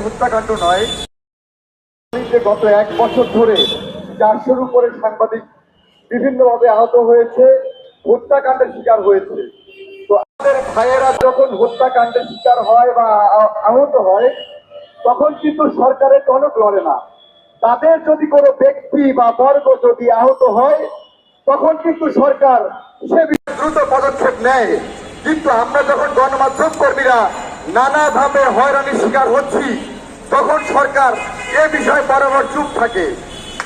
হত্যাকাণ্ড নয়, গত 1 বছর ধরে 400-র উপরে সাংবাদিক বিভিন্নভাবে আহত হয়েছে, হত্যাকাণ্ডের শিকার হয়েছে। তো আমাদের ভাইয়েরা যখন হত্যাকাণ্ডের শিকার হয় বা আহত হয়, তখন কিন্তু সরকারের টনক লড়ে না। তাদের যদি কোনো ব্যক্তি বা বর্গ যদি আহত হয়, তখন কিন্তু সরকার সে বিষয়ে দ্রুত পদক্ষেপ নেয়। কিন্তু আমরা যখন গণমাধ্যম কর্মীরা নানাভাবে হয়রানির শিকার হচ্ছি, তখন সরকার এ বিষয়ে বরাবর চুপ থাকে।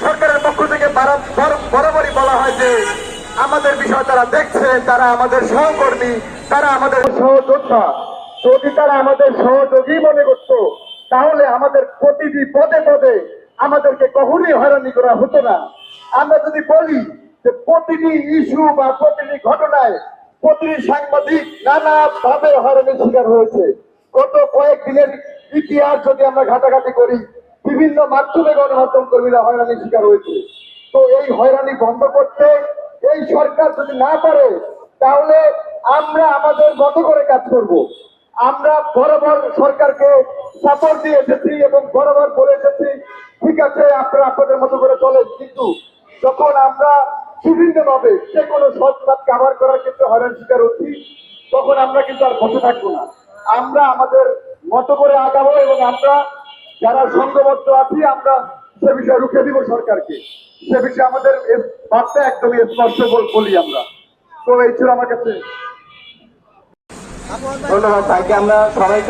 সরকারের পক্ষ থেকে বরাবরই বলা হয় যে আমাদের বিষয় তারা দেখছে, তারা আমাদের সহকর্মী, তারা আমাদের সহযোদ্ধা। যদি তারা আমাদের সহযোগী মনে করত, তাহলে আমাদের প্রতিটি পদে পদে আমাদেরকে কখনই হয়রানি করা হতো না। আমরা যদি বলি যে প্রতিটি ইস্যু বা প্রতিটি ঘটনায় প্রতিটি সাংবাদিক নানাভাবে হয়রানির শিকার হয়েছে, গত কয়েকদিনের ইতিহাস যদি আমরা ঘাটাঘাটি করি, বিভিন্ন মাধ্যমে গণমাধ্যম কর্মীরা হয়রানির শিকার হয়েছে। তো এই হয়রানি বন্ধ করতে এই সরকার যদি না পারে, তাহলে আমরা আমাদের মতো করে কাজ করব। আমরা বরাবর সরকারকে সাপোর্ট দিয়ে এসেছি এবং বরাবর বলে এসেছি, ঠিক আছে আপনারা আপনাদের মতো করে চলেন, কিন্তু যখন আমরা বিভিন্নভাবে যে কোনো সৎ কাভার করার ক্ষেত্রে হয়রান শিকার হচ্ছি, তখন আমরা কিন্তু আর বসে থাকবো না। আমরা আমাদের মতো করে আগাবো এবং আমরা যারা সংঘবদ্ধ আছি, আমরা সে বিষয়ে রুখে দিব সরকারকে। সে বিষয়ে আমাদের বার্তা একদমই স্পষ্ট বলি আমরা। তো এই ছিল আমার কাছে। ধন্যবাদ ভাইকে। আমরা সবাই